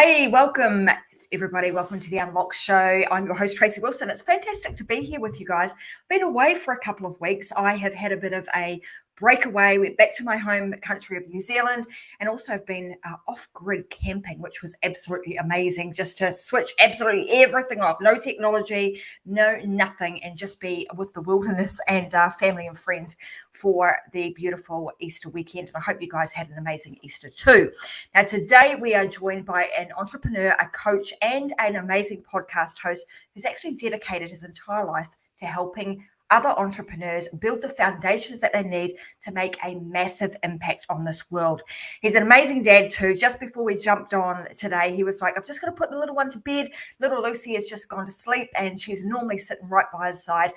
Hey, welcome everybody. Welcome to the Unlock Show. I'm your host, Tracy Wilson. It's fantastic to be here with you guys. Been away for a couple of weeks. I have had a bit of a breakaway, went back to my home country of New Zealand, and also have been off-grid camping, which was absolutely amazing, just to switch absolutely everything off. No technology, no nothing, and just be with the wilderness and family and friends for the beautiful Easter weekend. And I hope you guys had an amazing Easter too. Now, today we are joined by an entrepreneur, a coach, and an amazing podcast host who's actually dedicated his entire life to helping other entrepreneurs build the foundations that they need to make a massive impact on this world. He's an amazing dad too. Just before we jumped on today, he was like, I've just got to put the little one to bed. Little Lucy has just gone to sleep and she's normally sitting right by his side,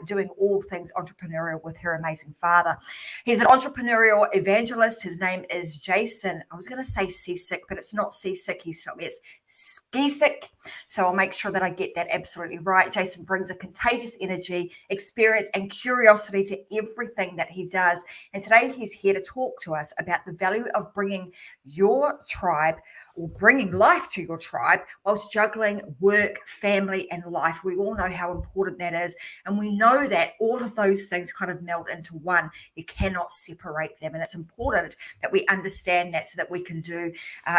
doing all things entrepreneurial with her amazing father. He's an entrepreneurial evangelist. His name is Jason. I was going to say Skeesick, but it's not Seasick. He's told me it's Skeesick. So I'll make sure that I get that absolutely right. Jason brings a contagious energy, experience and curiosity to everything that he does. And today he's here to talk to us about the value of bringing your tribe or bringing life to your tribe whilst juggling work, family, and life. We all know how important that is. And we know that all of those things kind of melt into one. You cannot separate them. And it's important that we understand that so that we can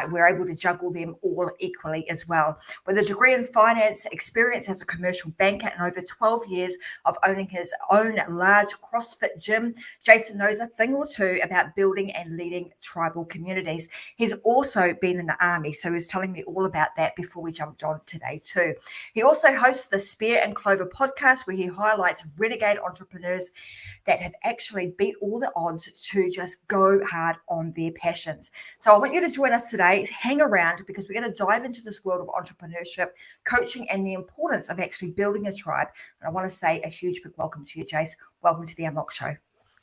we're able to juggle them all equally as well. With a degree in finance, experience as a commercial banker, and over 12 years of owning his own large CrossFit gym, Jason knows a thing or two about building and leading tribal communities. He's also been in the army, so he was telling me all about that before we jumped on today too. He also hosts the Spear and Clover Podcast, where he highlights renegade entrepreneurs that have actually beat all the odds to just go hard on their passions. So I want you to join us today. Hang around, because we're going to dive into this world of entrepreneurship, coaching, and the importance of actually building a tribe. And I want to say a huge big welcome to you, Jace. Welcome to the Unlock Show.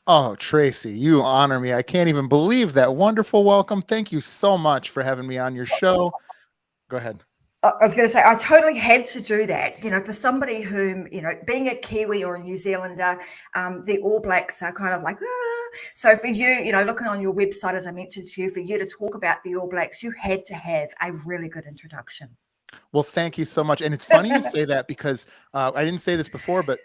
Oh, Tracy, you honor me. I can't even believe that wonderful welcome. Thank you so much for having me on your show. Go ahead. I was going to say, I totally had to do that. For somebody whom, being a Kiwi or a New Zealander, the All Blacks are kind of like, So for you, looking on your website, as I mentioned to you, for you to talk about the All Blacks, you had to have a really good introduction. Well, thank you so much. And it's funny you say that, because I didn't say this before, but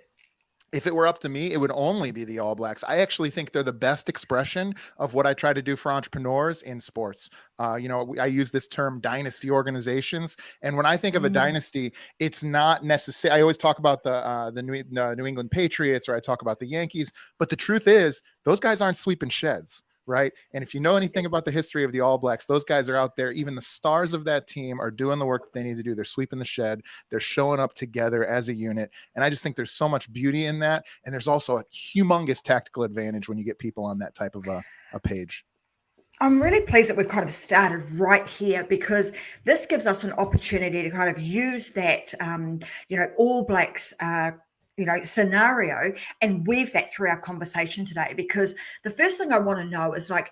if it were up to me, it would only be the All Blacks. I actually think they're the best expression of what I try to do for entrepreneurs in sports. I use this term dynasty organizations. And when I think of a dynasty, it's not necessary. I always talk about the New England Patriots, or I talk about the Yankees. But the truth is, those guys aren't sweeping sheds. Right. And if you know anything about the history of the All Blacks, those guys are out there. Even the stars of that team are doing the work that they need to do. They're sweeping the shed. They're showing up together as a unit. And I just think there's so much beauty in that. And there's also a humongous tactical advantage when you get people on that type of a page. I'm really pleased that we've kind of started right here, because this gives us an opportunity to kind of use that, All Blacks scenario and weave that through our conversation today. Because the first thing I want to know is, like,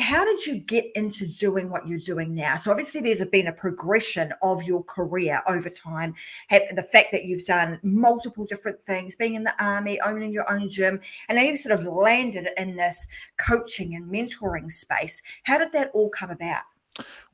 how did you get into doing what you're doing now? So obviously there's been a progression of your career over time. The fact that you've done multiple different things, being in the army, owning your own gym, and now you've sort of landed in this coaching and mentoring space. How did that all come about?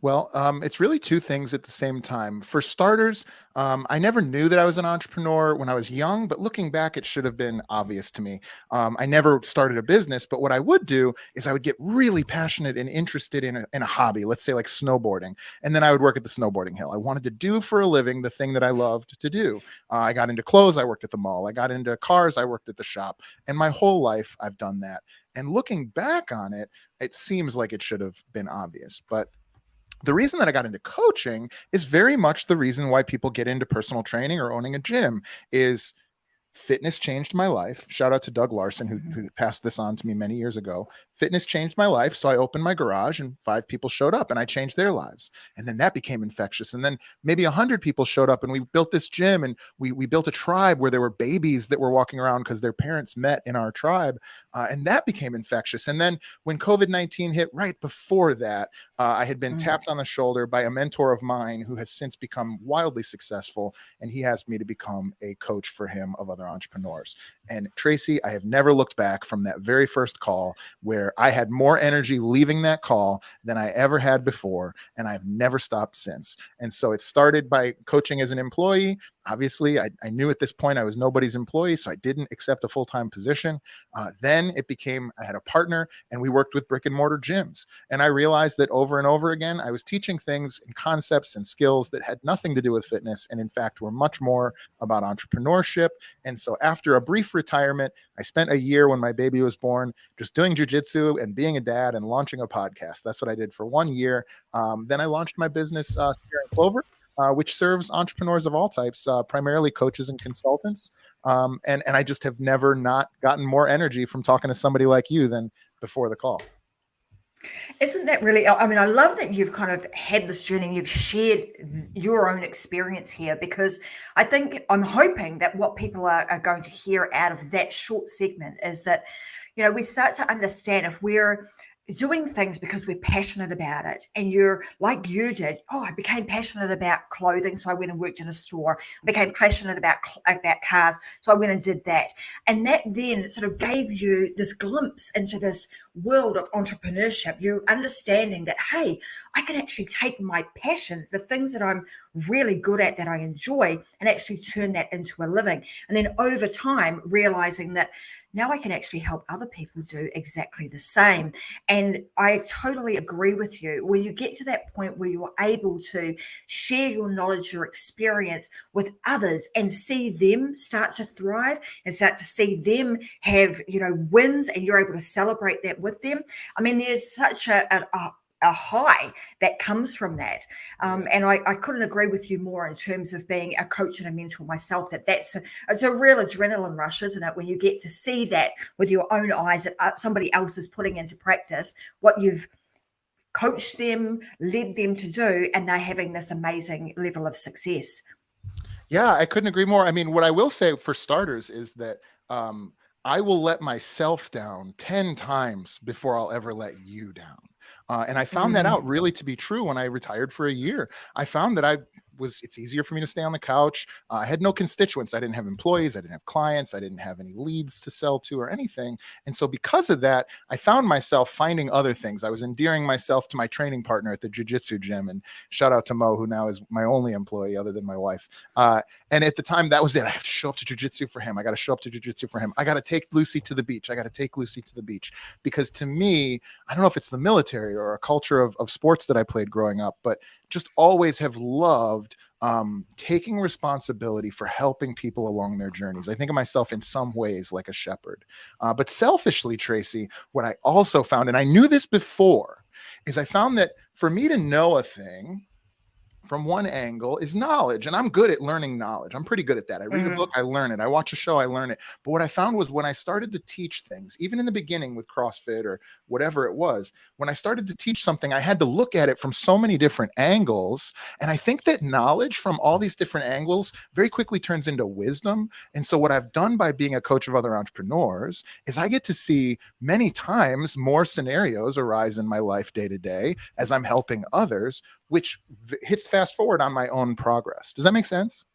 Well, it's really two things at the same time. For starters, I never knew that I was an entrepreneur when I was young, but looking back, it should have been obvious to me. I never started a business, but what I would do is I would get really passionate and interested in a hobby, let's say like snowboarding. And then I would work at the snowboarding hill. I wanted to do for a living the thing that I loved to do. I got into clothes, I worked at the mall. I got into cars, I worked at the shop. And my whole life, I've done that. And looking back on it, it seems like it should have been obvious. But the reason that I got into coaching is very much the reason why people get into personal training or owning a gym. Is fitness changed my life. Shout out to Doug Larson, who passed this on to me many years ago. Fitness changed my life. So I opened my garage and 5 people showed up and I changed their lives. And then that became infectious. And then maybe 100 people showed up and we built this gym, and we built a tribe where there were babies that were walking around because their parents met in our tribe. And that became infectious. And then when COVID-19 hit, right before that, I had been tapped on the shoulder by a mentor of mine who has since become wildly successful. And he asked me to become a coach for him of other entrepreneurs. And Tracy, I have never looked back from that very first call where where I had more energy leaving that call than I ever had before. And I've never stopped since. And so it started by coaching as an employee. Obviously, I knew at this point I was nobody's employee, so I didn't accept a full-time position. Then it became, I had a partner and we worked with brick and mortar gyms. And I realized that over and over again, I was teaching things and concepts and skills that had nothing to do with fitness. And in fact, were much more about entrepreneurship. And so after a brief retirement, I spent a year when my baby was born just doing jujitsu and being a dad and launching a podcast. That's what I did for 1 year. Then I launched my business, Spear and Clover, which serves entrepreneurs of all types, primarily coaches and consultants. And I just have never not gotten more energy from talking to somebody like you than before the call. Isn't that really, I mean, I love that you've kind of had this journey and you've shared your own experience here, because I think I'm hoping that what people are going to hear out of that short segment is that, we start to understand if we're doing things because we're passionate about it, and you're like you did. I became passionate about clothing, so I went and worked in a store. I became passionate about cars, so I went and did that. And that then sort of gave you this glimpse into this world of entrepreneurship. You're understanding that, hey, I can actually take my passions, the things that I'm really good at, that I enjoy, and actually turn that into a living. And then over time, realizing that now I can actually help other people do exactly the same. And I totally agree with you. When you get to that point where you're able to share your knowledge, your experience with others, and see them start to thrive and start to see them have, wins, and you're able to celebrate that with them. I mean, there's such a high that comes from that. And I couldn't agree with you more in terms of being a coach and a mentor myself, it's a real adrenaline rush, isn't it? When you get to see that with your own eyes, that somebody else is putting into practice what you've coached them, led them to do, and they're having this amazing level of success. Yeah, I couldn't agree more. I mean, what I will say for starters is that I will let myself down 10 times before I'll ever let you down. And I found that out really to be true when I retired for a year. I found that it's easier for me to stay on the couch. I had no constituents. I didn't have employees. I didn't have clients. I didn't have any leads to sell to or anything. And so because of that, I found myself finding other things. I was endearing myself to my training partner at the jiu-jitsu gym, and shout out to Mo, who now is my only employee other than my wife. And at the time, that was it. I have to show up to jiu-jitsu for him. I got to show up to jiu-jitsu for him. I got to take Lucy to the beach. Because to me, I don't know if it's the military or a culture of sports that I played growing up, but just always have loved taking responsibility for helping people along their journeys. I think of myself in some ways like a shepherd. But selfishly, Tracy, what I also found, and I knew this before, is I found that for me to know a thing from one angle is knowledge. And I'm good at learning knowledge. I'm pretty good at that. I read a book, I learn it. I watch a show, I learn it. But what I found was when I started to teach things, even in the beginning with CrossFit or whatever it was, when I started to teach something, I had to look at it from so many different angles. And I think that knowledge from all these different angles very quickly turns into wisdom. And so what I've done by being a coach of other entrepreneurs is I get to see many times more scenarios arise in my life day to day as I'm helping others, which hits fast forward on my own progress. Does that make sense?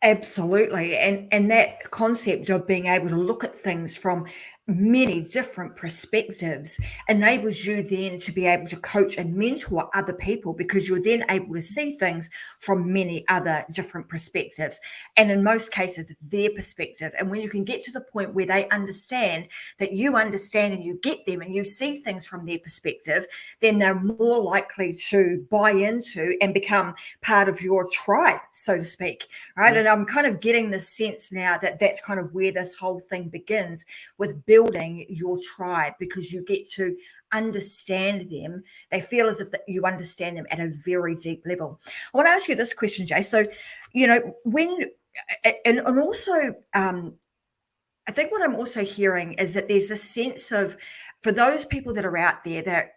Absolutely. And that concept of being able to look at things from many different perspectives enables you then to be able to coach and mentor other people, because you're then able to see things from many other different perspectives, and in most cases their perspective. And when you can get to the point where they understand that you understand and you get them and you see things from their perspective, then they're more likely to buy into and become part of your tribe, so to speak, right? Yeah. And I'm kind of getting the sense now that that's kind of where this whole thing begins, with building your tribe, because you get to understand them. They feel as if that you understand them at a very deep level. I want to ask you this question, Jay. So, when, and also, I think what I'm also hearing is that there's a sense of, for those people that are out there that,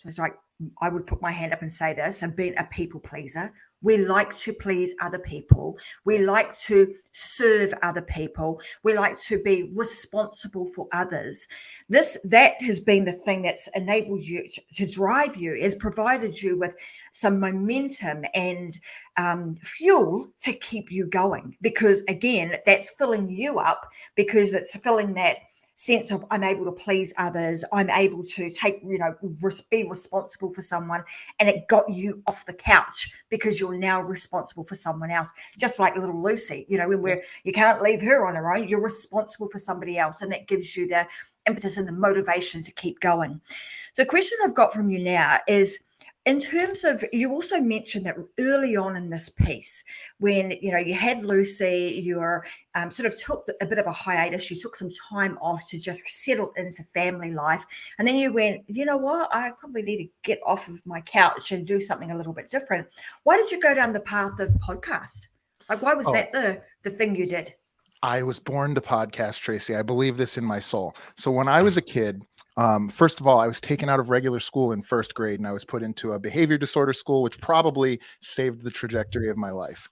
it's like, I would put my hand up and say this, and being a people pleaser. We like to please other people. We like to serve other people. We like to be responsible for others. That has been the thing that's enabled you to drive you, has provided you with some momentum and fuel to keep you going. Because again, that's filling you up, because it's filling that sense of I'm able to please others, I'm able to take, be responsible for someone, and it got you off the couch because you're now responsible for someone else. Just like little Lucy, when you can't leave her on her own, you're responsible for somebody else, and that gives you the impetus and the motivation to keep going. So the question I've got from you now is, in terms of, you also mentioned that early on in this piece, when you had Lucy, you were sort of took a bit of a hiatus, you took some time off to just settle into family life, and then you went, you know what, I probably need to get off of my couch and do something a little bit different. Why did you go down the path of podcast? Like, why was that the thing you did? I was born to podcast, Tracy. I believe this in my soul. So when I was a kid, first of all, I was taken out of regular school in first grade, and I was put into a behavior disorder school, which probably saved the trajectory of my life.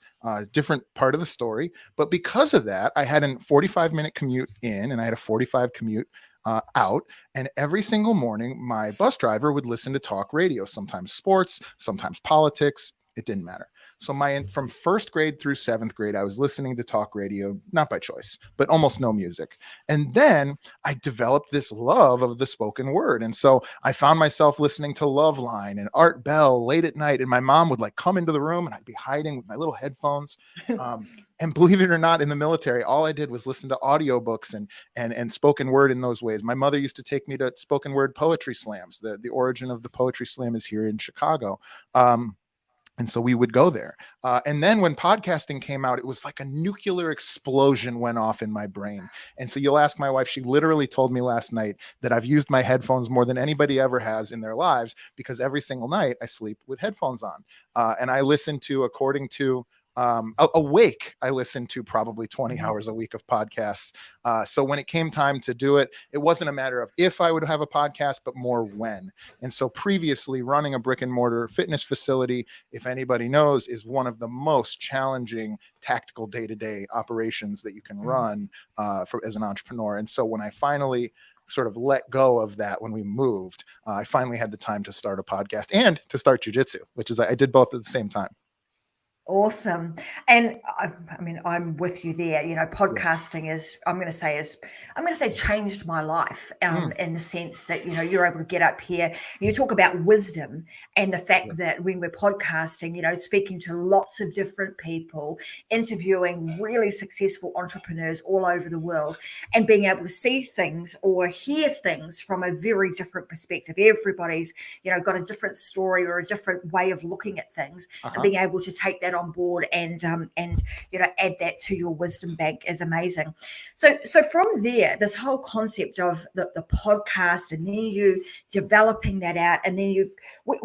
Different part of the story. But because of that, I had a 45-minute commute in, and I had a 45 commute out. And every single morning, my bus driver would listen to talk radio, sometimes sports, sometimes politics. It didn't matter. So from first grade through seventh grade, I was listening to talk radio, not by choice, but almost no music. And then I developed this love of the spoken word. And so I found myself listening to Loveline and Art Bell late at night. And my mom would come into the room, and I'd be hiding with my little headphones. And believe it or not, in the military, all I did was listen to audiobooks and spoken word in those ways. My mother used to take me to spoken word poetry slams. The origin of the poetry slam is here in Chicago. And so we would go there. And then when podcasting came out, it was like a nuclear explosion went off in my brain. And so you'll ask my wife, she literally told me last night that I've used my headphones more than anybody ever has in their lives, because every single night I sleep with headphones on. And I listen to, according to awake, I listened to probably 20 hours a week of podcasts. So when it came time to do it, it wasn't a matter of if I would have a podcast, but more when. And so previously, running a brick and mortar fitness facility, if anybody knows, is one of the most challenging tactical day-to-day operations that you can run as an entrepreneur. And so when I finally sort of let go of that, when we moved, I finally had the time to start a podcast and to start jiu-jitsu, which is I did both at the same time. Awesome. And I mean, I'm with you there. Podcasting is, I'm going to say changed my life in the sense that, you're able to get up here and you talk about wisdom, and the fact that when we're podcasting, speaking to lots of different people, interviewing really successful entrepreneurs all over the world, and being able to see things or hear things from a very different perspective. Everybody's, got a different story or a different way of looking at things, and being able to take that on board and add that to your wisdom bank is amazing. So from there, this whole concept of the podcast, and then you developing that out, and then what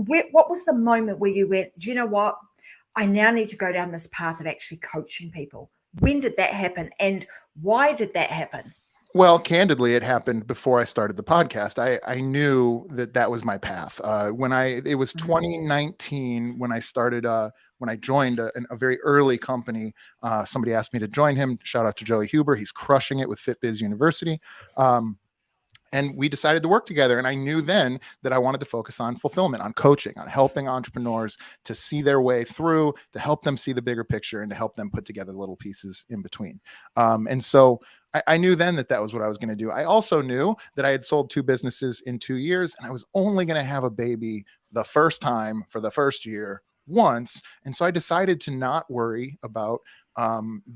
was the moment where you went, do you know what, I now need to go down this path of actually coaching people? When did that happen, and why did that happen? Well, candidly, it happened before I started the podcast. I knew that was my path. It was 2019 when I started, when I joined a very early company. Somebody asked me to join him. Shout out to Joey Huber. He's crushing it with FitBiz University. And we decided to work together. And I knew then that I wanted to focus on fulfillment, on coaching, on helping entrepreneurs to see their way through, to help them see the bigger picture, and to help them put together little pieces in between. And so I knew then that was what I was going to do. I also knew that I had sold 2 businesses in 2 years, and I was only going to have a baby the first time for the first year once. And so I decided to not worry about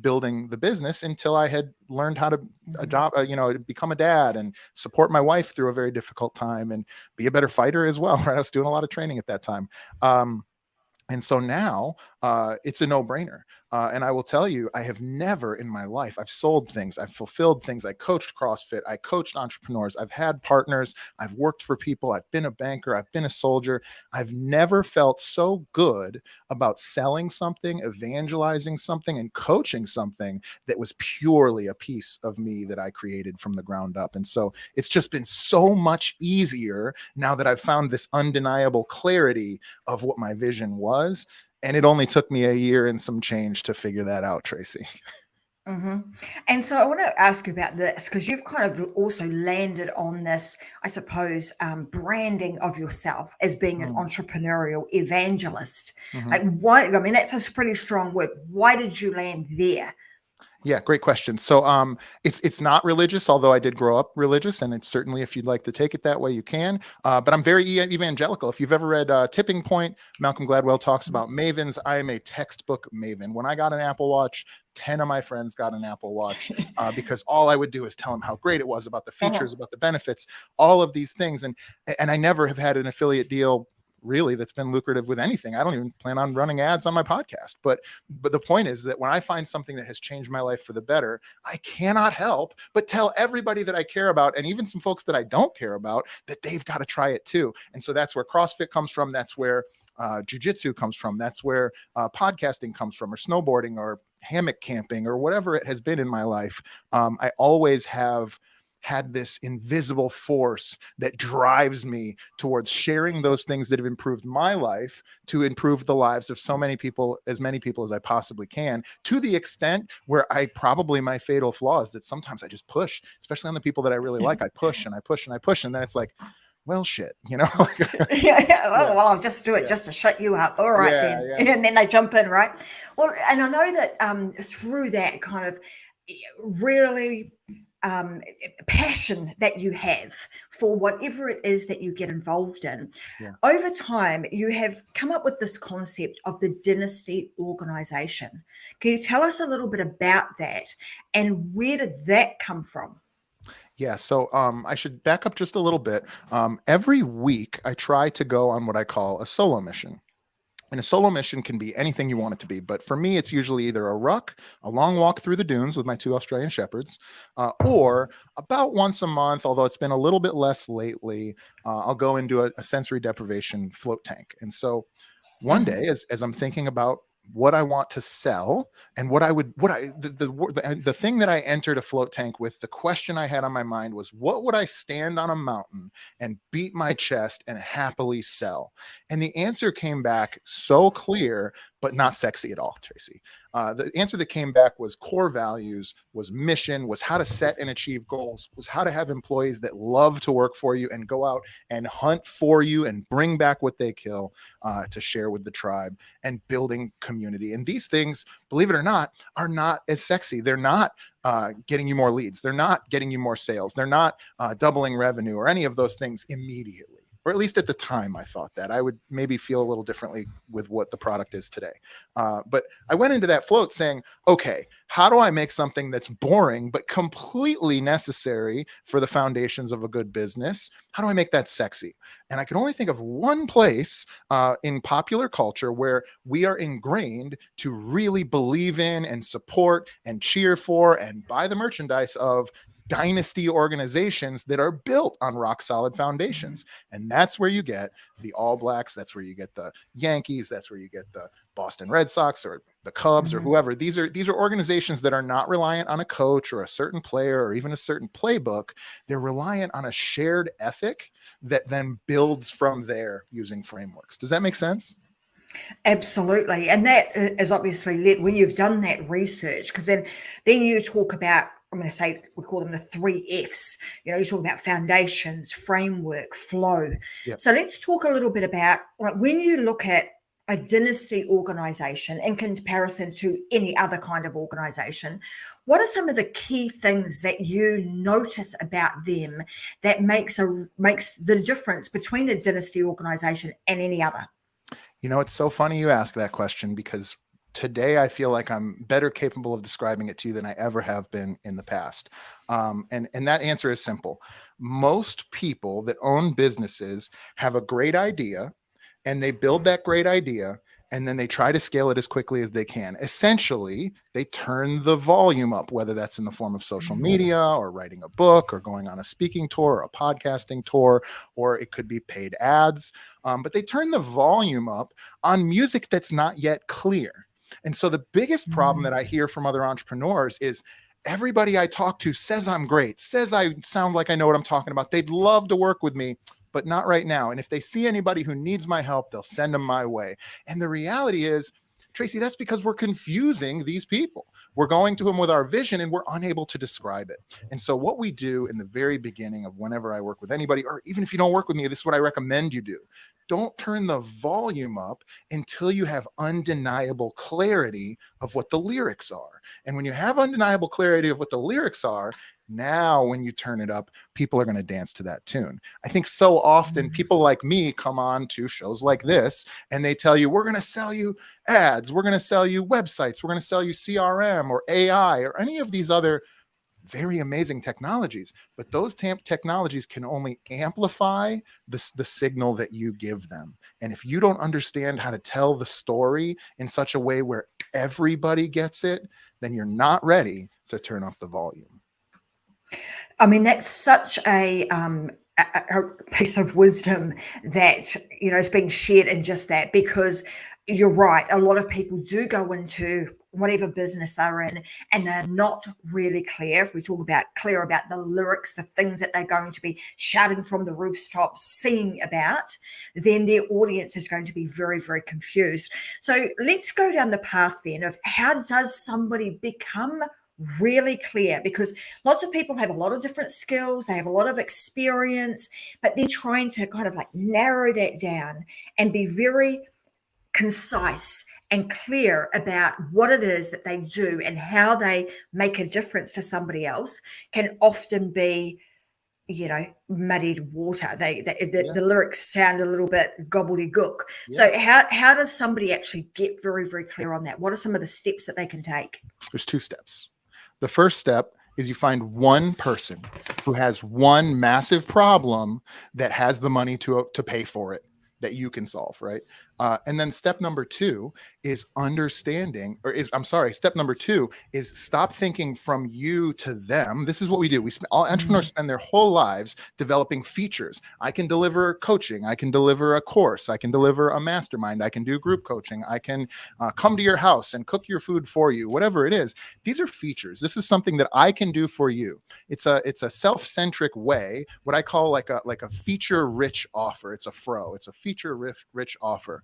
building the business until I had learned how to become a dad and support my wife through a very difficult time and be a better fighter as well. Right. I was doing a lot of training at that time. And so now it's a no-brainer. And I will tell you, I have never in my life, I've sold things, I've fulfilled things, I coached CrossFit, I coached entrepreneurs, I've had partners, I've worked for people, I've been a banker, I've been a soldier. I've never felt so good about selling something, evangelizing something, and coaching something that was purely a piece of me that I created from the ground up. And so it's just been so much easier now that I've found this undeniable clarity of what my vision was. And it only took me a year and some change to figure that out, Tracy. And so I want to ask you about this, because you've kind of also landed on this, I suppose, branding of yourself as being an entrepreneurial evangelist. Like, why? I mean, that's a pretty strong word. Why did you land there? Yeah, great question. So it's not religious, although I did grow up religious, and it's certainly, if you'd like to take it that way, you can. But I'm very evangelical. If you've ever read Tipping Point, Malcolm Gladwell talks about mavens. I am a textbook maven. When I got an Apple Watch, 10 of my friends got an Apple Watch because all I would do is tell them how great it was, about the features, about the benefits, all of these things. And I never have had an affiliate deal really that's been lucrative with anything. I don't even plan on running ads on my podcast. But the point is that when I find something that has changed my life for the better, I cannot help but tell everybody that I care about, and even some folks that I don't care about, that they've got to try it too. And so that's where CrossFit comes from. That's where jujitsu comes from. That's where podcasting comes from, or snowboarding, or hammock camping, or whatever it has been in my life. I always have had this invisible force that drives me towards sharing those things that have improved my life to improve the lives of so many people as I possibly can, to the extent where my fatal flaw is that sometimes I just push, especially on the people that I really like. I push and I push and I push, and then it's like, well, shit, Well, I'll just do it just to shut you up. All right, then. And then they jump in, right? Well, and I know that through that kind of really passion that you have for whatever it is that you get involved in, over time, you have come up with this concept of the dynasty organization. Can you tell us a little bit about that, and where did that come from? Yeah, so I should back up just a little bit. Every week, I try to go on what I call a solo mission. And a solo mission can be anything you want it to be. But for me, it's usually either a ruck, a long walk through the dunes with my 2 Australian Shepherds, or about once a month, although it's been a little bit less lately, I'll go into a sensory deprivation float tank. And so one day, as I'm thinking about what I want to sell, and the thing that I entered a float tank with, the question I had on my mind was, what would I stand on a mountain and beat my chest and happily sell? And the answer came back so clear, but not sexy at all, Tracy. The answer that came back was core values, was mission, was how to set and achieve goals, was how to have employees that love to work for you and go out and hunt for you and bring back what they kill to share with the tribe, and building community. And these things, believe it or not, are not as sexy. They're not getting you more leads. They're not getting you more sales. They're not doubling revenue or any of those things immediately. Or at least at the time, I thought that. I would maybe feel a little differently with what the product is today. But I went into that float saying, okay, how do I make something that's boring but completely necessary for the foundations of a good business? How do I make that sexy? And I can only think of one place in popular culture where we are ingrained to really believe in and support and cheer for and buy the merchandise of dynasty organizations that are built on rock solid foundations. And that's where you get the All Blacks. That's where you get the Yankees. That's where you get the Boston Red Sox or the Cubs or whoever. These are organizations that are not reliant on a coach or a certain player or even a certain playbook. They're reliant on a shared ethic that then builds from there using frameworks. Does that make sense? Absolutely. And that is obviously led, when you've done that research, because then you talk about, I'm going to say, we call them the 3 F's. You talk about foundations, framework, flow. Yep. So let's talk a little bit about, when you look at a dynasty organization in comparison to any other kind of organization, what are some of the key things that you notice about them that makes the difference between a dynasty organization and any other? It's so funny you ask that question, because today I feel like I'm better capable of describing it to you than I ever have been in the past. And that answer is simple. Most people that own businesses have a great idea, and they build that great idea, and then they try to scale it as quickly as they can. Essentially, they turn the volume up, whether that's in the form of social media or writing a book or going on a speaking tour or a podcasting tour, or it could be paid ads. But they turn the volume up on music that's not yet clear. And so the biggest problem that I hear from other entrepreneurs is everybody I talk to says I'm great, says I sound like I know what I'm talking about. They'd love to work with me, but not right now. And if they see anybody who needs my help, they'll send them my way. And the reality is, Tracy, that's because we're confusing these people. we're going to them with our vision and we're unable to describe it. And so what we do in the very beginning of whenever I work with anybody, or even if you don't work with me, this is what I recommend you do. Don't turn the volume up until you have undeniable clarity of what the lyrics are. And when you have undeniable clarity of what the lyrics are, now when you turn it up, people are going to dance to that tune. I think so often people like me come on to shows like this and they tell you, we're going to sell you ads, we're going to sell you websites, we're going to sell you CRM or AI or any of these other very amazing technologies, but those technologies can only amplify the signal that you give them. And if you don't understand how to tell the story in such a way where everybody gets it, then you're not ready to turn up the volume. I mean, that's such a piece of wisdom that, is being shared in just that, because you're right. A lot of people do go into whatever business they're in and they're not really clear. If we talk about clear about the lyrics, the things that they're going to be shouting from the rooftops, singing about, then their audience is going to be very, very confused. So let's go down the path then of how does somebody become really clear, because lots of people have a lot of different skills, they have a lot of experience, but they're trying to kind of like narrow that down and be very concise and clear about what it is that they do and how they make a difference to somebody else can often be, muddied water. The lyrics sound a little bit gobbledygook. Yeah. So how does somebody actually get very, very clear on that? What are some of the steps that they can take? There's 2 steps. The first step is you find one person who has one massive problem that has the money to pay for it that you can solve, right? And then step number 2 is step number 2 is stop thinking from you to them. This is what we do. All entrepreneurs spend their whole lives developing features. I can deliver coaching. I can deliver a course. I can deliver a mastermind. I can do group coaching. I can come to your house and cook your food for you, whatever it is. These are features. This is something that I can do for you. It's a self-centric way, what I call like a feature-rich offer. It's a FRO. It's a feature-rich offer.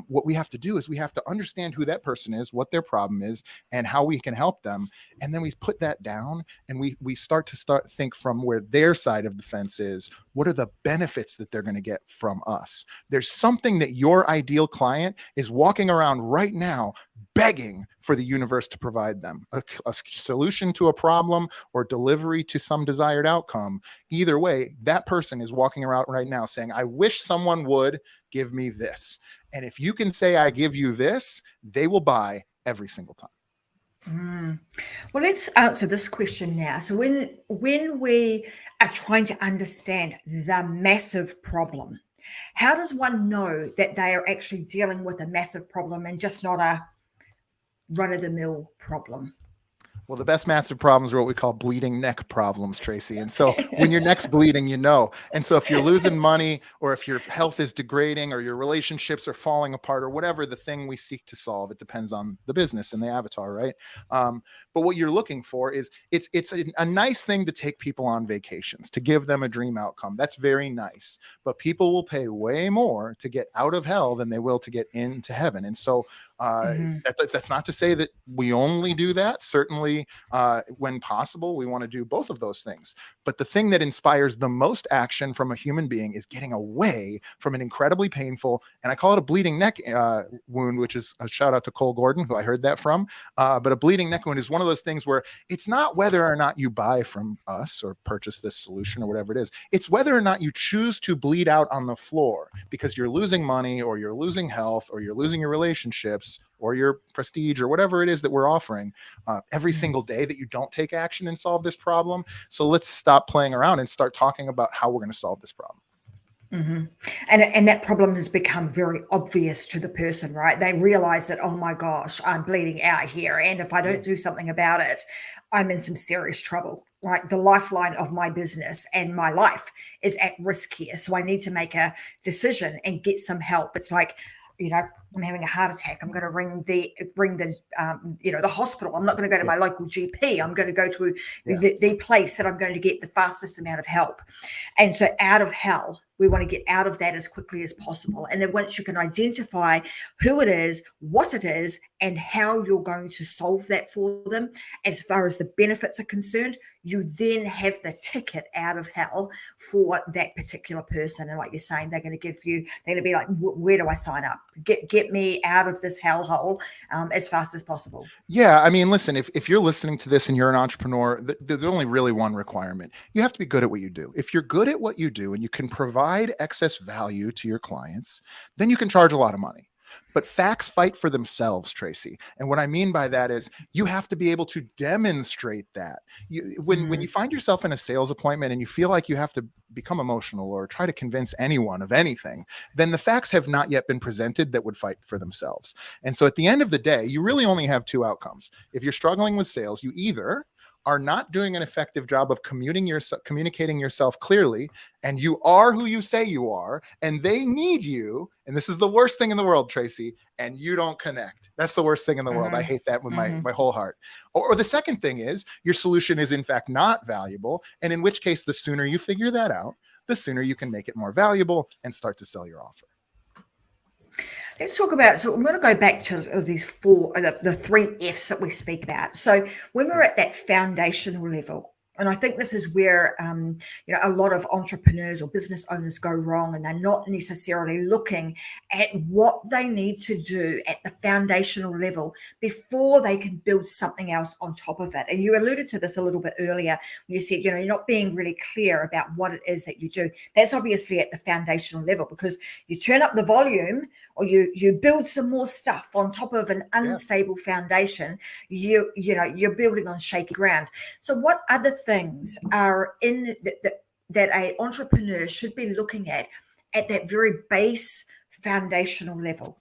What we have to do is we have to understand who that person is, what their problem is, and how we can help them. And then we put that down and we start to think from where their side of the fence is. What are the benefits that they're going to get from us? There's something that your ideal client is walking around right now begging for the universe to provide them, a solution to a problem or delivery to some desired outcome. Either way, that person is walking around right now saying, I wish someone would give me this. And if you can say, I give you this, they will buy every single time. Well, let's answer this question now. So when we are trying to understand the massive problem, how does one know that they are actually dealing with a massive problem and just not a run-of-the-mill problem? Well, the best massive problems are what we call bleeding neck problems, Tracy. And so when your neck's bleeding, And so if you're losing money or if your health is degrading or your relationships are falling apart or whatever the thing we seek to solve, it depends on the business and the avatar, right? But what you're looking for is it's a nice thing to take people on vacations, to give them a dream outcome. That's very nice. But people will pay way more to get out of hell than they will to get into heaven. And so that's not to say that we only do that. Certainly, when possible, we want to do both of those things. But the thing that inspires the most action from a human being is getting away from an incredibly painful, and I call it a bleeding neck wound, which is a shout out to Cole Gordon, who I heard that from. But a bleeding neck wound is one of those things where it's not whether or not you buy from us or purchase this solution or whatever it is. It's whether or not you choose to bleed out on the floor because you're losing money or you're losing health or you're losing your relationships or your prestige or whatever it is that we're offering every single day that you don't take action and solve this problem. So let's stop playing around and start talking about how we're going to solve this problem. And that problem has become very obvious to the person, right? They realize that, oh my gosh, I'm bleeding out here. And if I don't do something about it, I'm in some serious trouble. Like the lifeline of my business and my life is at risk here. So I need to make a decision and get some help. It's like, I'm having a heart attack. I'm going to ring the hospital. I'm not going to go to my local GP. I'm going to go to the place that I'm going to get the fastest amount of help. And so out of hell We want to get out of that as quickly as possible. And then once you can identify who it is, what it is, and how you're going to solve that for them, as far as the benefits are concerned, you then have the ticket out of hell for that particular person. And like you're saying, they're going to be like, where do I sign up? Get me out of this hellhole as fast as possible. Yeah. I mean, listen, if you're listening to this and you're an entrepreneur, there's only really one requirement. You have to be good at what you do. If you're good at what you do and you can provide excess value to your clients, then you can charge a lot of money. But facts fight for themselves, Tracy. And what I mean by that is you have to be able to demonstrate that. When you find yourself in a sales appointment and you feel like you have to become emotional or try to convince anyone of anything, then the facts have not yet been presented that would fight for themselves. And so at the end of the day, you really only have two outcomes. If you're struggling with sales, you either are not doing an effective job of communicating yourself clearly, and you are who you say you are, and they need you. And this is the worst thing in the world, Tracy, and you don't connect. That's the worst thing in the world. I hate that with my whole heart. Or the second thing is your solution is in fact not valuable. And in which case, the sooner you figure that out, the sooner you can make it more valuable and start to sell your offer. Let's talk about, so I'm going to go back to these the 3 F's that we speak about. So when we're at that foundational level, and I think this is where, a lot of entrepreneurs or business owners go wrong, and they're not necessarily looking at what they need to do at the foundational level before they can build something else on top of it. And you alluded to this a little bit earlier when you said, you're not being really clear about what it is that you do. That's obviously at the foundational level, because you turn up the volume or you build some more stuff on top of an unstable foundation, you're building on shaky ground. So what other things are in that an entrepreneur should be looking at that very base foundational level?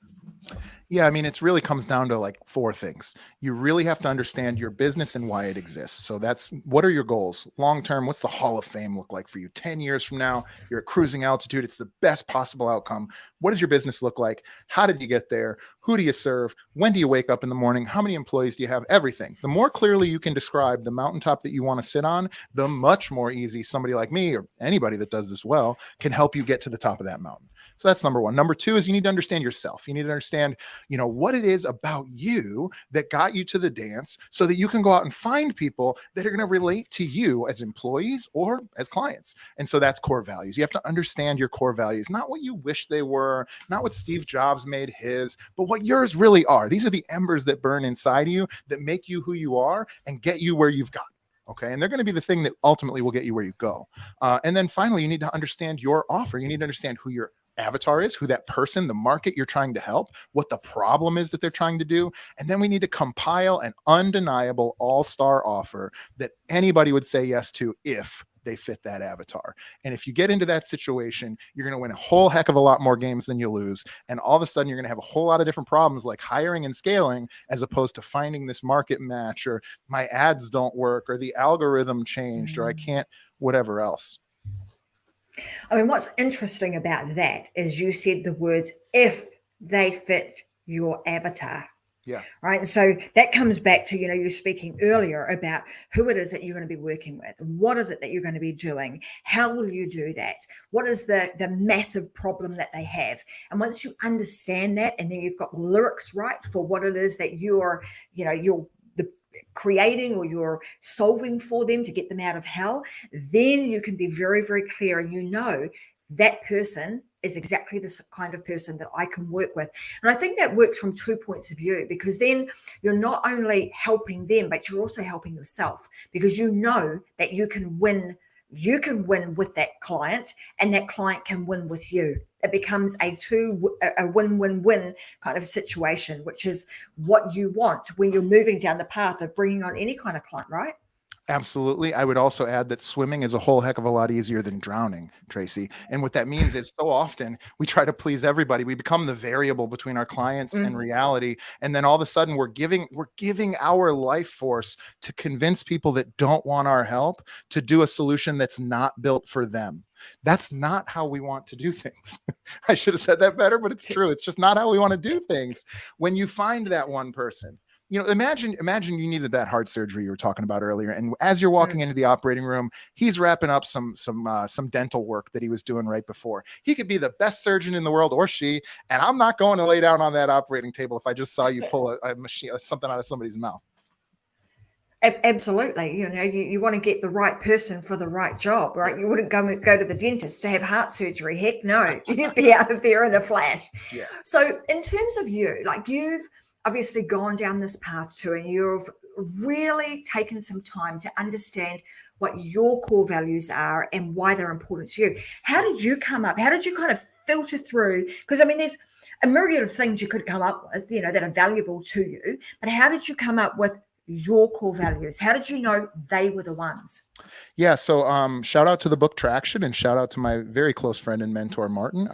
Yeah, I mean, it really comes down to like 4 things. You really have to understand your business and why it exists. So that's, what are your goals? Long term, what's the Hall of Fame look like for you? 10 years from now, you're at cruising altitude. It's the best possible outcome. What does your business look like? How did you get there? Who do you serve? When do you wake up in the morning? How many employees do you have? Everything. The more clearly you can describe the mountaintop that you want to sit on, the much more easy somebody like me or anybody that does this well can help you get to the top of that mountain. So that's number 1. Number 2 is you need to understand yourself. You need to understand, what it is about you that got you to the dance so that you can go out and find people that are going to relate to you as employees or as clients. And so that's core values. You have to understand your core values, not what you wish they were, not what Steve Jobs made his, but what yours really are. These are the embers that burn inside you that make you who you are and get you where you've got. Okay. And they're going to be the thing that ultimately will get you where you go. And then finally, you need to understand your offer. You need to understand who your avatar is, who that person, the market you're trying to help, what the problem is that they're trying to do. And then we need to compile an undeniable all-star offer that anybody would say yes to if they fit that avatar. And if you get into that situation, you're going to win a whole heck of a lot more games than you lose. And all of a sudden, you're going to have a whole lot of different problems like hiring and scaling, as opposed to finding this market match, or my ads don't work, or the algorithm changed, or I can't, whatever else. I mean, what's interesting about that is you said the words, if they fit your avatar. Yeah. Right. And so that comes back to, you're speaking earlier about who it is that you're going to be working with. What is it that you're going to be doing? How will you do that? What is the massive problem that they have? And once you understand that, and then you've got the lyrics right for what it is that you're creating or you're solving for them to get them out of hell, then you can be very, very clear, and that person is exactly the kind of person that I can work with. And I think that works from 2 points of view, because then you're not only helping them, but you're also helping yourself, because you know that you can win with that client, and that client can win with you. It becomes a win-win-win kind of situation, which is what you want when you're moving down the path of bringing on any kind of client, right? Absolutely. I would also add that swimming is a whole heck of a lot easier than drowning, Tracy. And what that means is so often we try to please everybody. We become the variable between our clients and reality. And then all of a sudden we're giving our life force to convince people that don't want our help to do a solution that's not built for them. That's not how we want to do things. I should have said that better, but it's true. It's just not how we want to do things. When you find that one person, imagine you needed that heart surgery you were talking about earlier, and as you're walking into the operating room, he's wrapping up some dental work that he was doing right before. He could be the best surgeon in the world, or she, and I'm not going to lay down on that operating table if I just saw you pull a machine, something out of somebody's mouth. Absolutely. You want to get the right person for the right job, right? You wouldn't go to the dentist to have heart surgery. Heck no, you'd be out of there in a flash. Yeah. So in terms of you've obviously gone down this path too, and you've really taken some time to understand what your core values are and why they're important to you. How did you come up? How did you kind of filter through? Because there's a myriad of things you could come up with, that are valuable to you, but how did you come up with your core values? How did you know they were the ones? Yeah. So shout out to the book Traction, and shout out to my very close friend and mentor, Martin.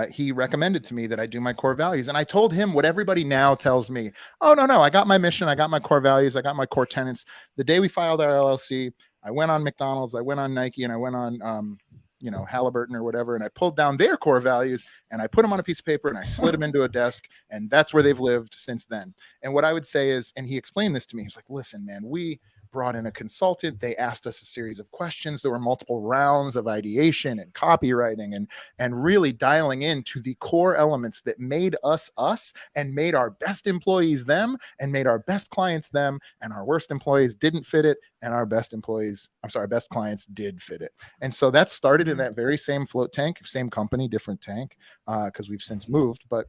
He recommended to me that I do my core values. And I told him what everybody now tells me. Oh, no, I got my mission. I got my core values. I got my core tenets. The day we filed our LLC, I went on McDonald's, I went on Nike, and I went on, Halliburton or whatever. And I pulled down their core values and I put them on a piece of paper and I slid them into a desk. And that's where they've lived since then. And what I would say is, and he explained this to me, he was like, listen, man, we brought in a consultant. They asked us a series of questions. There were multiple rounds of ideation and copywriting and really dialing into the core elements that made us and made our best employees them and made our best clients them, and our worst employees didn't fit it, and our best clients did fit it. And so that started in that very same float tank, same company, different tank, because we've since moved. But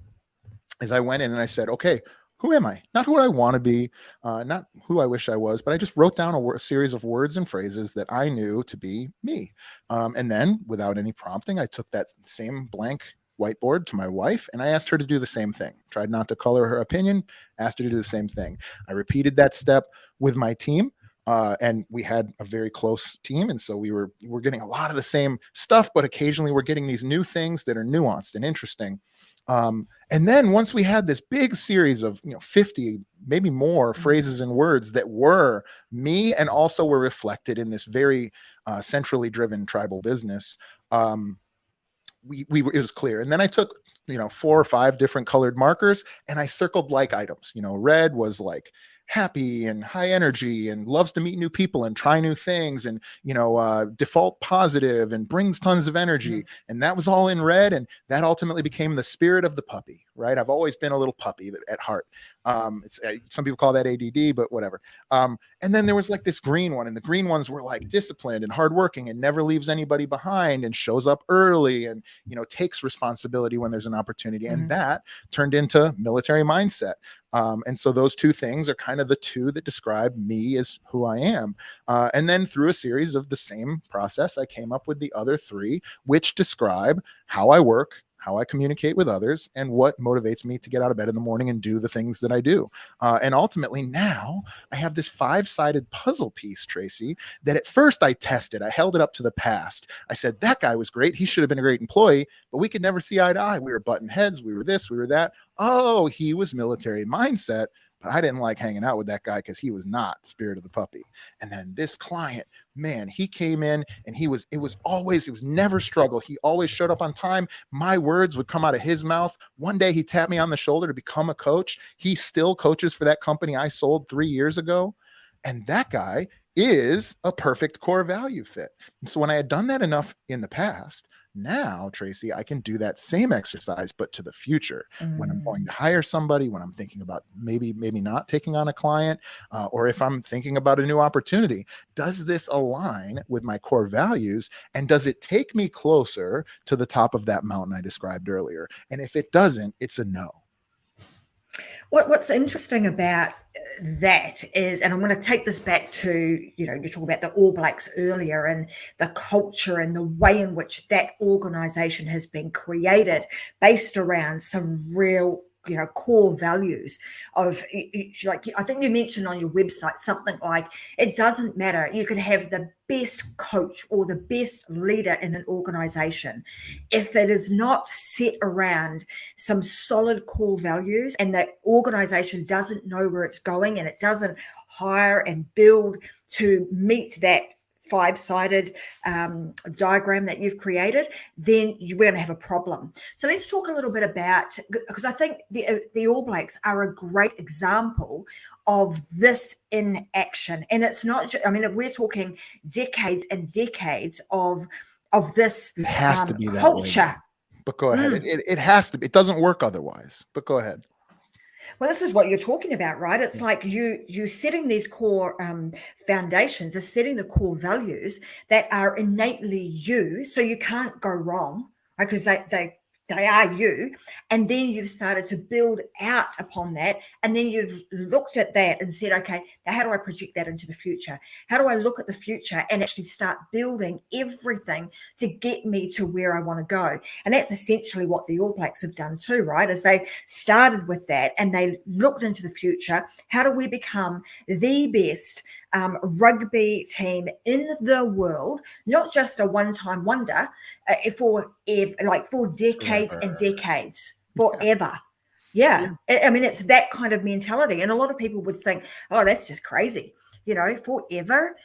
as I went in and I said, okay, who am I? Not who I want to be, not who I wish I was, but I just wrote down a series of words and phrases that I knew to be me. And then without any prompting, I took that same blank whiteboard to my wife and I asked her to do the same thing. Tried not to color her opinion, asked her to do the same thing. I repeated that step with my team. And we had a very close team. And so we're getting a lot of the same stuff, but occasionally we're getting these new things that are nuanced and interesting. And then once we had this big series of 50, maybe more phrases and words that were me and also were reflected in this very centrally driven tribal business, it was clear. And then I took 4 or 5 different colored markers and I circled like items. Red was like happy and high energy and loves to meet new people and try new things and default positive and brings tons of energy. And that was all in red, and that ultimately became the spirit of the puppy, right? I've always been a little puppy at heart. Some people call that ADD, but whatever. And then there was like this green one, and the green ones were like disciplined and hardworking and never leaves anybody behind and shows up early and takes responsibility when there's an opportunity. And that turned into military mindset. And so those two things are kind of the two that describe me as who I am. And then through a series of the same process, I came up with the other 3, which describe how I work, how I communicate with others, and what motivates me to get out of bed in the morning and do the things that I do. And ultimately now I have this 5-sided puzzle piece, Tracy, that at first I tested. I held it up to the past. I said, that guy was great. He should have been a great employee, but we could never see eye to eye. We were butting heads. We were this, we were that. Oh, he was military mindset, but I didn't like hanging out with that guy because he was not spirit of the puppy. And then this client, man, he came in and it was never struggle. He always showed up on time. My words would come out of his mouth. One day he tapped me on the shoulder to become a coach. He still coaches for that company I sold 3 years ago. And that guy is a perfect core value fit. And so when I had done that enough in the past, now, Tracy, I can do that same exercise, but to the future. When I'm going to hire somebody, when I'm thinking about maybe not taking on a client, or if I'm thinking about a new opportunity, does this align with my core values? And does it take me closer to the top of that mountain I described earlier? And if it doesn't, it's a no. What's interesting about that is, and I'm going to take this back to, you talk about the All Blacks earlier and the culture and the way in which that organization has been created based around some real core values of, like, I think you mentioned on your website something like, it doesn't matter. You could have the best coach or the best leader in an organization. If it is not set around some solid core values and that organization doesn't know where it's going and it doesn't hire and build to meet that five-sided diagram that you've created, then we're going to have a problem. So let's talk a little bit about, because I think the All Blacks are a great example of this in action. And it's not, I mean, we're talking decades and decades of this it has to be culture. That way, but go ahead. It has to be. It doesn't work otherwise, but go ahead. Well, this is what you're talking about, right? It's like you setting these core foundations, are setting the core values that are innately you, so you can't go wrong, right? Because they are you, and then you've started to build out upon that, and then you've looked at that and said, okay, now how do I project that into the future? How do I look at the future and actually start building everything to get me to where I want to go? And that's essentially what the All Blacks have done too, right? As they started with that and they looked into the future. How do we become the best rugby team in the world, not just a one-time wonder, for decades and decades, forever. Yeah. I mean, it's that kind of mentality. And a lot of people would think, oh, that's just crazy. Forever,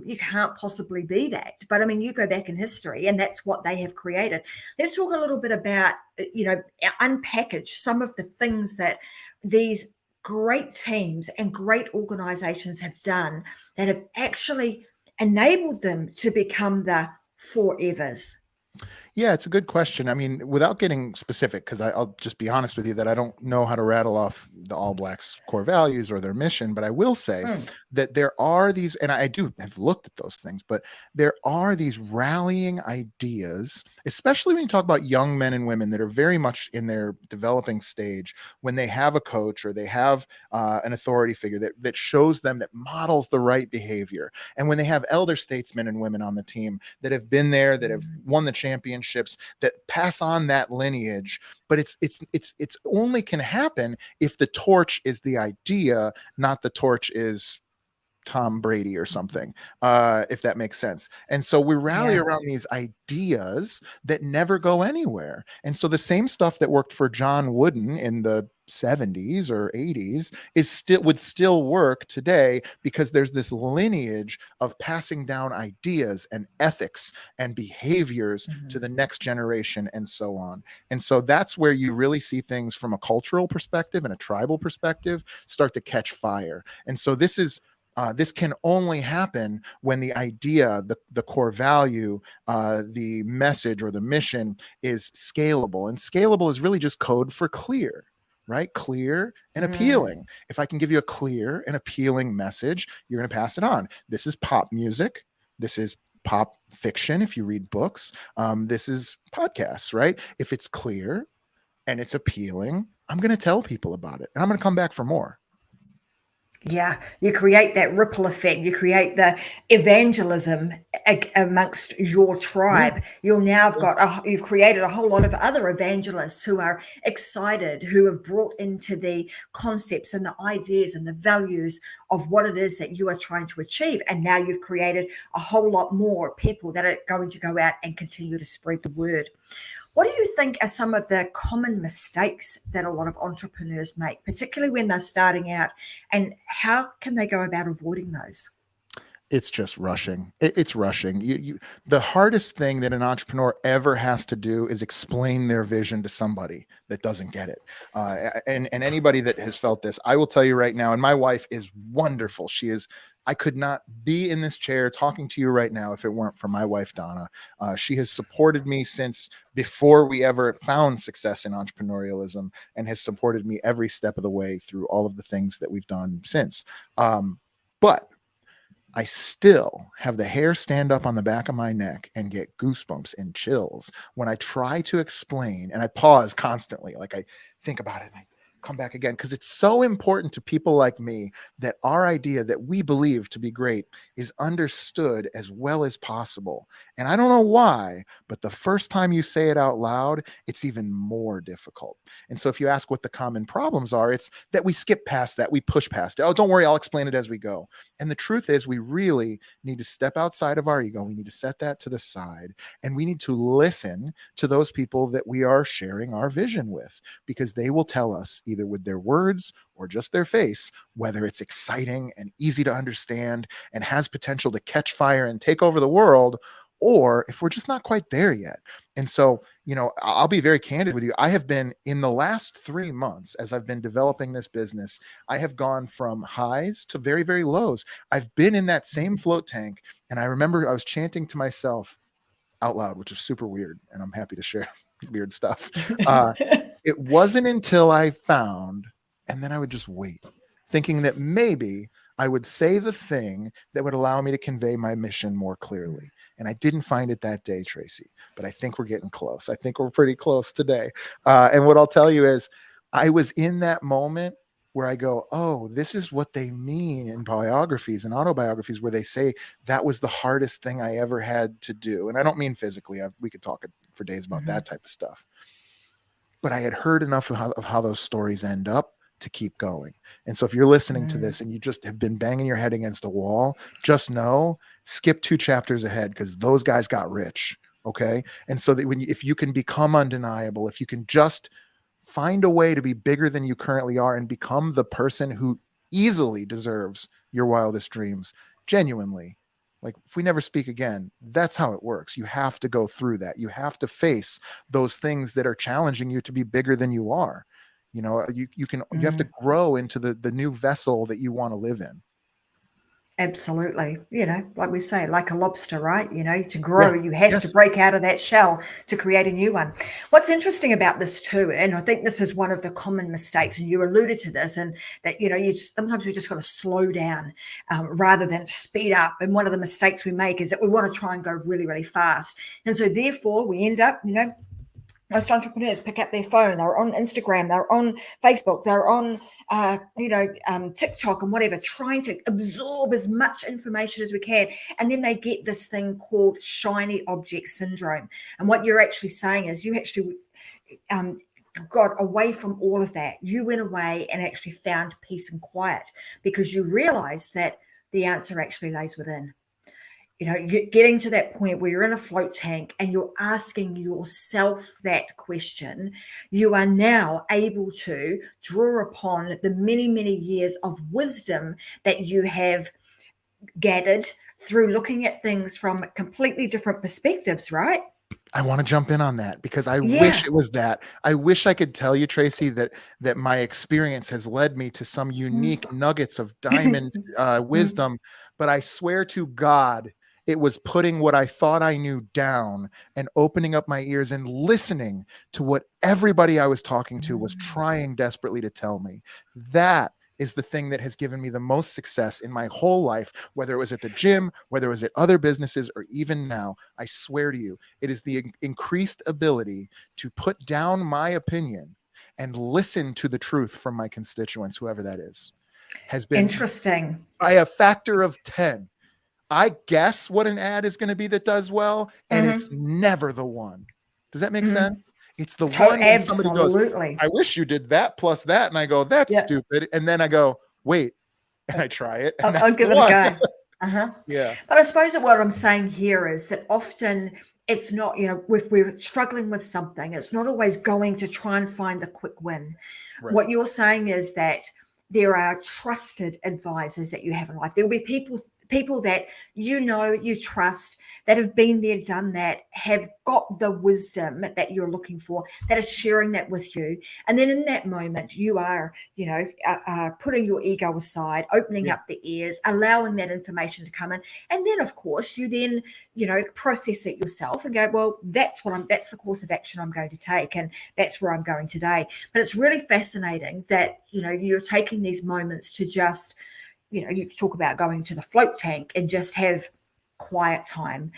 you can't possibly be that. But I mean, you go back in history and that's what they have created. Let's talk a little bit about, unpackage some of the things that these great teams and great organizations have done that have actually enabled them to become the forevers. Yeah, it's a good question. I mean, without getting specific, because I'll just be honest with you that I don't know how to rattle off the All Blacks core values or their mission, but I will say that there are these, and I do have looked at those things, but there are these rallying ideas, especially when you talk about young men and women that are very much in their developing stage, when they have a coach or they have an authority figure that shows them, that models the right behavior. And when they have elder statesmen and women on the team that have been there, that have won the championships, that pass on that lineage. But it's only can happen if the torch is the idea, not the torch is Tom Brady or something, if that makes sense. And so we rally around these ideas that never go anywhere. And so the same stuff that worked for John Wooden in the 70s or 80s would still work today, because there's this lineage of passing down ideas and ethics and behaviors to the next generation and so on. And so that's where you really see things from a cultural perspective and a tribal perspective start to catch fire. And so this can only happen when the idea, the core value, the message or the mission is scalable. And scalable is really just code for clear, right? Clear and appealing. If I can give you a clear and appealing message, you're going to pass it on. This is pop music. This is pop fiction. If you read books, this is podcasts, right? If it's clear and it's appealing, I'm going to tell people about it and I'm going to come back for more. Yeah, you create that ripple effect. You create the evangelism amongst your tribe. You've created a whole lot of other evangelists who are excited, who have brought into the concepts and the ideas and the values of what it is that you are trying to achieve. And now you've created a whole lot more people that are going to go out and continue to spread the word. What do you think are some of the common mistakes that a lot of entrepreneurs make, particularly when they're starting out, and how can they go about avoiding those? It's just rushing. It's rushing. The hardest thing that an entrepreneur ever has to do is explain their vision to somebody that doesn't get it. And anybody that has felt this, I will tell you right now, and my wife is wonderful. I could not be in this chair talking to you right now if it weren't for my wife, Donna. She has supported me since before we ever found success in entrepreneurialism, and has supported me every step of the way through all of the things that we've done since. But I still have the hair stand up on the back of my neck and get goosebumps and chills when I try to explain, and I pause constantly. Like I think about it and I come back again, because it's so important to people like me that our idea that we believe to be great is understood as well as possible. And I don't know why, but the first time you say it out loud, it's even more difficult. And so if you ask what the common problems are, it's that we skip past that, we push past it. Oh, don't worry, I'll explain it as we go. And the truth is, we really need to step outside of our ego. We need to set that to the side, and we need to listen to those people that we are sharing our vision with, because they will tell us either either with their words or just their face, whether it's exciting and easy to understand and has potential to catch fire and take over the world, or if we're just not quite there yet. And so, I'll be very candid with you. I have been, in the last 3 months, as I've been developing this business, I have gone from highs to very, very lows. I've been in that same float tank. And I remember I was chanting to myself out loud, which is super weird. And I'm happy to share weird stuff. It wasn't until I found, and then I would just wait, thinking that maybe I would say the thing that would allow me to convey my mission more clearly. And I didn't find it that day, Tracy, but I think we're getting close. I think we're pretty close today. And what I'll tell you is I was in that moment where I go, oh, this is what they mean in biographies and autobiographies, where they say that was the hardest thing I ever had to do. And I don't mean physically. We could talk for days about that type of stuff. But I had heard enough of how those stories end up to keep going. And so if you're listening to this and you just have been banging your head against a wall, just know, skip 2 chapters ahead, because those guys got rich. Okay. And so that if you can become undeniable, if you can just find a way to be bigger than you currently are and become the person who easily deserves your wildest dreams, genuinely, like if we never speak again, that's how it works. You have to go through that. You have to face those things that are challenging you to be bigger than you are. You have to grow into the new vessel that you want to live in. Absolutely. Like we say, like a lobster, right? To grow, you have to break out of that shell to create a new one. What's interesting about this too, and I think this is one of the common mistakes, and you alluded to this, and that, sometimes we just got to slow down rather than speed up. And one of the mistakes we make is that we want to try and go really, really fast. And so therefore we end up, most entrepreneurs pick up their phone, they're on Instagram, they're on Facebook, they're on, TikTok and whatever, trying to absorb as much information as we can. And then they get this thing called shiny object syndrome. And what you're actually saying is you actually got away from all of that. You went away and actually found peace and quiet because you realized that the answer actually lays within. You're getting to that point where you're in a float tank and you're asking yourself that question. You are now able to draw upon the many, many years of wisdom that you have gathered through looking at things from completely different perspectives, right? I want to jump in on that because I wish it was that. I wish I could tell you, Tracy, that my experience has led me to some unique nuggets of diamond wisdom. But I swear to God, it was putting what I thought I knew down and opening up my ears and listening to what everybody I was talking to was trying desperately to tell me. That is the thing that has given me the most success in my whole life, whether it was at the gym, whether it was at other businesses, or even now. I swear to you, it is the increased ability to put down my opinion and listen to the truth from my constituents, whoever that is, has been interesting by a factor of 10. I guess what an ad is going to be that does well, and it's never the one. Does that make sense? It's the one. Absolutely. Goes, I wish you did that plus that. And I go, that's stupid. And then I go, wait, and I try it. And I'll give it a go. Yeah. But I suppose that what I'm saying here is that often it's not, if we're struggling with something, it's not always going to try and find the quick win. Right. What you're saying is that there are trusted advisors that you have in life. There will be people that you trust, that have been there, done that, have got the wisdom that you're looking for, that are sharing that with you. And then in that moment, you are, putting your ego aside, opening up the ears, allowing that information to come in. And then, of course, you then, process it yourself and go, well, that's the course of action I'm going to take. And that's where I'm going today. But it's really fascinating that, you're taking these moments to just, you talk about going to the float tank and just have quiet time,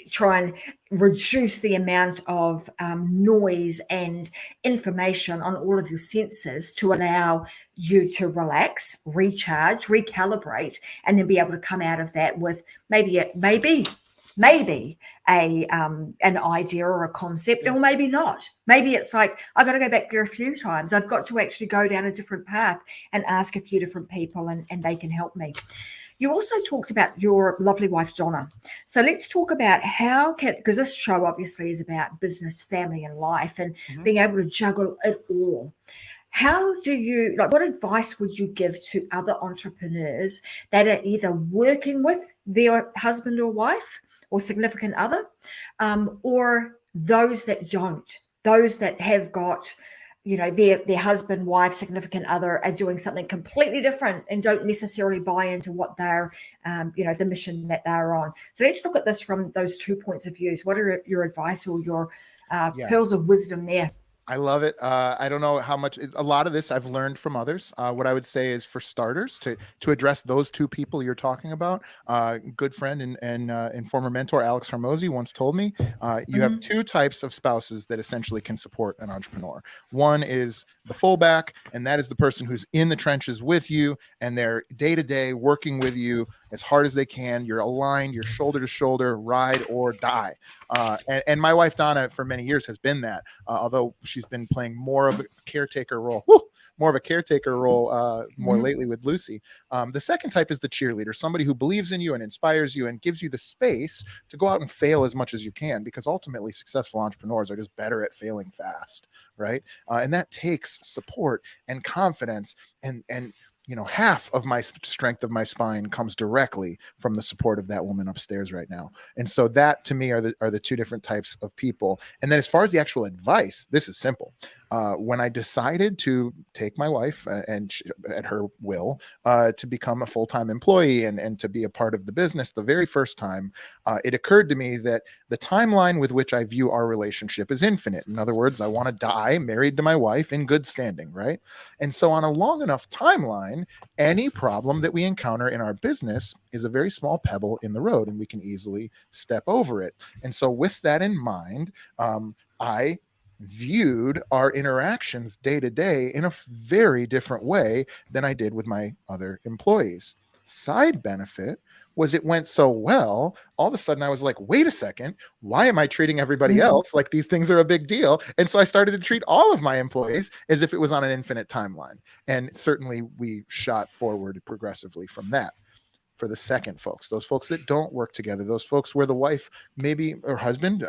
try and reduce the amount of noise and information on all of your senses to allow you to relax, recharge, recalibrate, and then be able to come out of that with maybe an idea or a concept, or maybe not. Maybe it's like, I got to go back there a few times. I've got to actually go down a different path and ask a few different people, and they can help me. You also talked about your lovely wife, Donna. So let's talk about because this show obviously is about business, family, and life, and being able to juggle it all. how do you, like, what advice would you give to other entrepreneurs that are either working with their husband or wife or significant other, or those that don't, those that have got, their husband, wife, significant other are doing something completely different and don't necessarily buy into what they're, the mission that they're on. So let's look at this from those 2 points of views. What are your advice or your pearls of wisdom there? I love it. I don't know how much. A lot of this I've learned from others. What I would say is, for starters, to address those two people you're talking about. Good friend and former mentor Alex Hormozy once told me, you have two types of spouses that essentially can support an entrepreneur. One is the fullback, and that is the person who's in the trenches with you, and they're day to day working with you as hard as they can. You're aligned, you're shoulder to shoulder, ride or die. And my wife Donna, for many years, has been that. Although she's been playing more of a caretaker role, more lately with Lucy. The second type is the cheerleader, somebody who believes in you and inspires you and gives you the space to go out and fail as much as you can, because ultimately successful entrepreneurs are just better at failing fast, right? And that takes support and confidence, and half of my strength of my spine comes directly from the support of that woman upstairs right now. And so that, to me, are the two different types of people. And then as far as the actual advice, this is simple. When I decided to take my wife at her will to become a full-time employee and to be a part of the business the very first time, it occurred to me that the timeline with which I view our relationship is infinite. In other words, I want to die married to my wife in good standing, right? And so on a long enough timeline, any problem that we encounter in our business is a very small pebble in the road, and we can easily step over it. And so with that in mind, I viewed our interactions day to day in a very different way than I did with my other employees. Side benefit was, it went so well, all of a sudden I was like, wait a second, why am I treating everybody else like these things are a big deal? And so I started to treat all of my employees as if it was on an infinite timeline. And certainly we shot forward progressively from that. For the second folks, those folks that don't work together, those folks where the wife, maybe, or husband,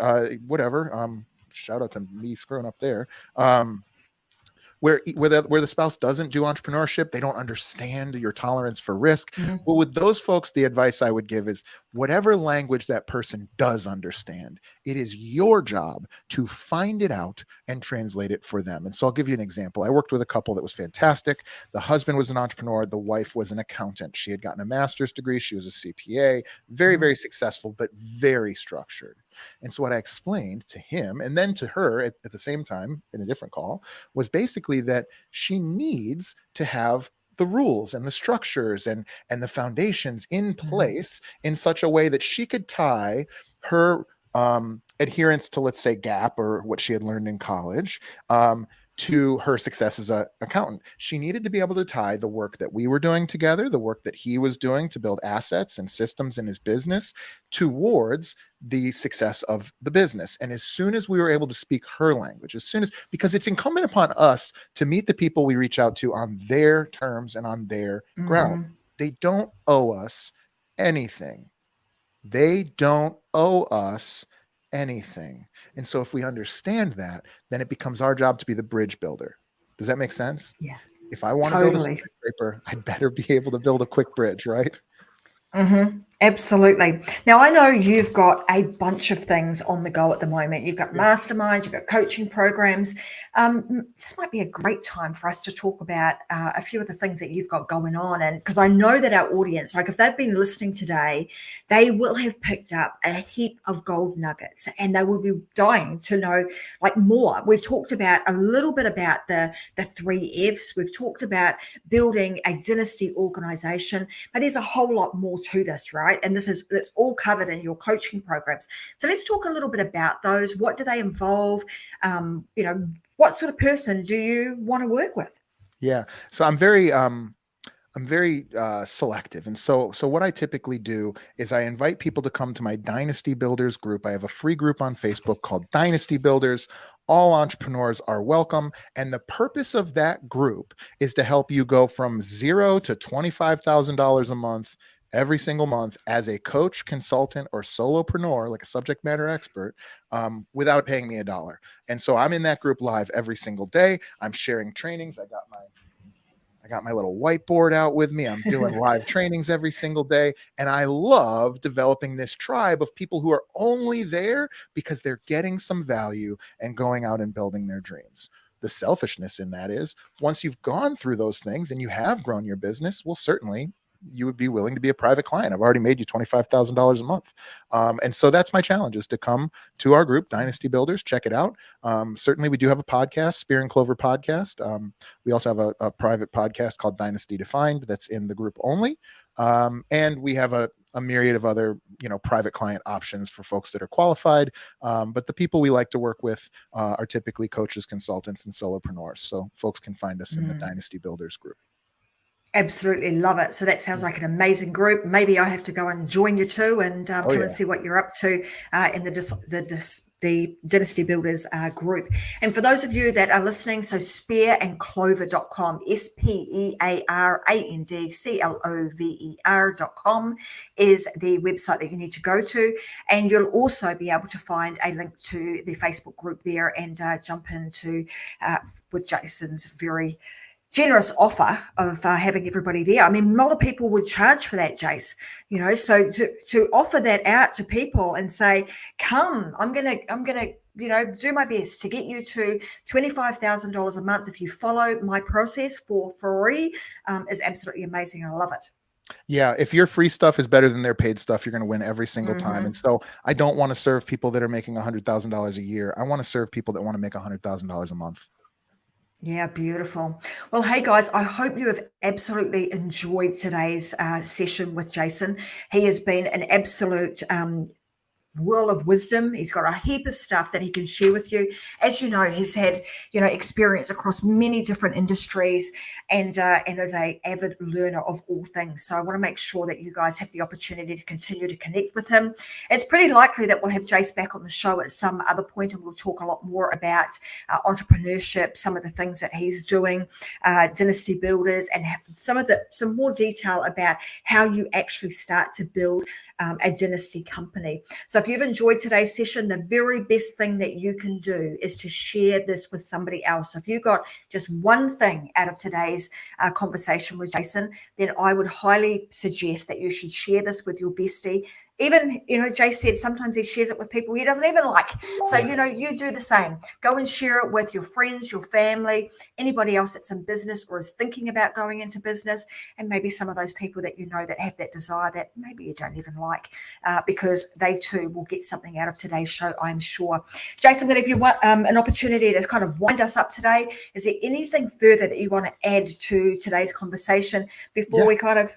whatever, shout out to me screwing up there, where the spouse doesn't do entrepreneurship, they don't understand your tolerance for risk. Well, with those folks, the advice I would give is, whatever language that person does understand, it is your job to find it out and translate it for them. And so I'll give you an example. I worked with a couple that was fantastic. The husband was an entrepreneur. The wife was an accountant. She had gotten a master's degree. She was a CPA, very, very successful, but very structured. And so what I explained to him, and then to her at the same time in a different call, was basically that she needs to have the rules and the structures and the foundations in place in such a way that she could tie her adherence to, let's say, GAAP or what she had learned in college, to her success as an accountant. She needed to be able to tie the work that we were doing together, the work that he was doing to build assets and systems in his business, towards the success of the business. And as soon as we were able to speak her language, because it's incumbent upon us to meet the people we reach out to on their terms and on their ground. They don't owe us anything. And so if we understand that, then it becomes our job to be the bridge builder. Does that make sense? Yeah. If I want to build a skyscraper, I'd better be able to build a quick bridge, right? Absolutely. Now, I know you've got a bunch of things on the go at the moment. You've got masterminds, you've got coaching programs. This might be a great time for us to talk about a few of the things that you've got going on. And because I know that our audience, like if they've been listening today, they will have picked up a heap of gold nuggets and they will be dying to know like more. We've talked about a little bit about the 3 F's. We've talked about building a dynasty organization, but there's a whole lot more to this, right? And it's all covered in your coaching programs. So let's talk a little bit about those. What do they involve? What sort of person do you want to work with? Yeah. So I'm very selective. And so what I typically do is I invite people to come to my Dynasty Builders group. I have a free group on Facebook called Dynasty Builders. All entrepreneurs are welcome. And the purpose of that group is to help you go from $0 to $25,000 a month every single month as a coach, consultant, or solopreneur, like a subject matter expert, without paying me $1. And so I'm in that group live every single day. I'm sharing trainings. I got my little whiteboard out with me. I'm doing live trainings every single day. And I love developing this tribe of people who are only there because they're getting some value and going out and building their dreams. The selfishness in that is once you've gone through those things and you have grown your business, well, certainly you would be willing to be a private client. I've already made you $25,000 a month. And so that's my challenge, is to come to our group, Dynasty Builders, check it out. Certainly we do have a podcast, Spear and Clover Podcast. We also have a private podcast called Dynasty Defined that's in the group only. And we have a myriad of other, private client options for folks that are qualified. But the people we like to work with are typically coaches, consultants, and solopreneurs. So folks can find us in the Dynasty Builders group. Absolutely love it. So that sounds like an amazing group. Maybe I have to go and join you too, and come and see what you're up to in the Dynasty Builders group. And for those of you that are listening, so spearandclover.com, SPEARANDCLOVER.com is the website that you need to go to. And you'll also be able to find a link to the Facebook group there and jump into with Jason's very generous offer of having everybody there. I mean, a lot of people would charge for that, Jace, so to offer that out to people and say, come, I'm gonna do my best to get you to $25,000 a month if you follow my process for free, is absolutely amazing. I love it. Yeah, if your free stuff is better than their paid stuff, you're going to win every single time. And so I don't want to serve people that are making $100,000 a year. I want to serve people that want to make $100,000 a month. Yeah, beautiful. Well, hey guys, I hope you have absolutely enjoyed today's session with Jason. He has been an absolute whirl of wisdom. He's got a heap of stuff that he can share with you. As you know, he's had experience across many different industries, and is a avid learner of all things. So I want to make sure that you guys have the opportunity to continue to connect with him. It's pretty likely that we'll have Jace back on the show at some other point, and we'll talk a lot more about entrepreneurship, some of the things that he's doing, Dynasty Builders, and some more detail about how you actually start to build a dynasty company. So if you've enjoyed today's session, the very best thing that you can do is to share this with somebody else. So if you got just one thing out of today's conversation with Jason, then I would highly suggest that you should share this with your bestie. Even, Jay said sometimes he shares it with people he doesn't even like. So, you do the same. Go and share it with your friends, your family, anybody else that's in business or is thinking about going into business, and maybe some of those people that that have that desire that maybe you don't even like, because they too will get something out of today's show, I'm sure. Jason, I'm going to give you an opportunity to kind of wind us up today. Is there anything further that you want to add to today's conversation before we kind of,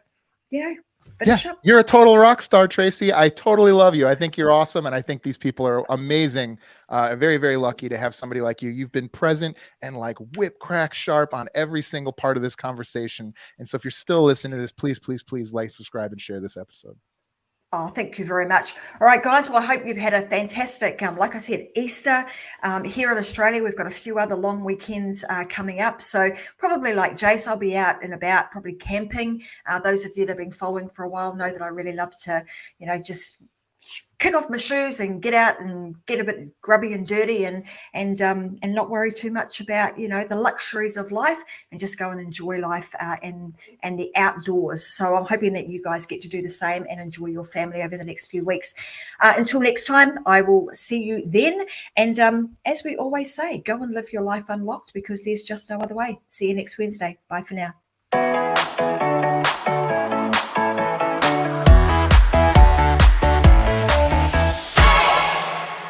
finish up? You're a total rock star, Tracy. I totally love you. I think you're awesome. And I think these people are amazing. Very, very lucky to have somebody like you. You've been present and like whip crack sharp on every single part of this conversation. And so if you're still listening to this, please, please, please like, subscribe, and share this episode. Oh, thank you very much. All right, guys. Well, I hope you've had a fantastic, like I said, Easter. Here in Australia, we've got a few other long weekends coming up. So probably like Jace, I'll be out and about, probably camping. Those of you that have been following for a while know that I really love to, just kick off my shoes and get out and get a bit grubby and dirty and not worry too much about the luxuries of life, and just go and enjoy life and the outdoors. So I'm hoping that you guys get to do the same and enjoy your family over the next few weeks. Until next time, I will see you then. And as we always say, go and live your life unlocked, because there's just no other way. See you next Wednesday. Bye for now.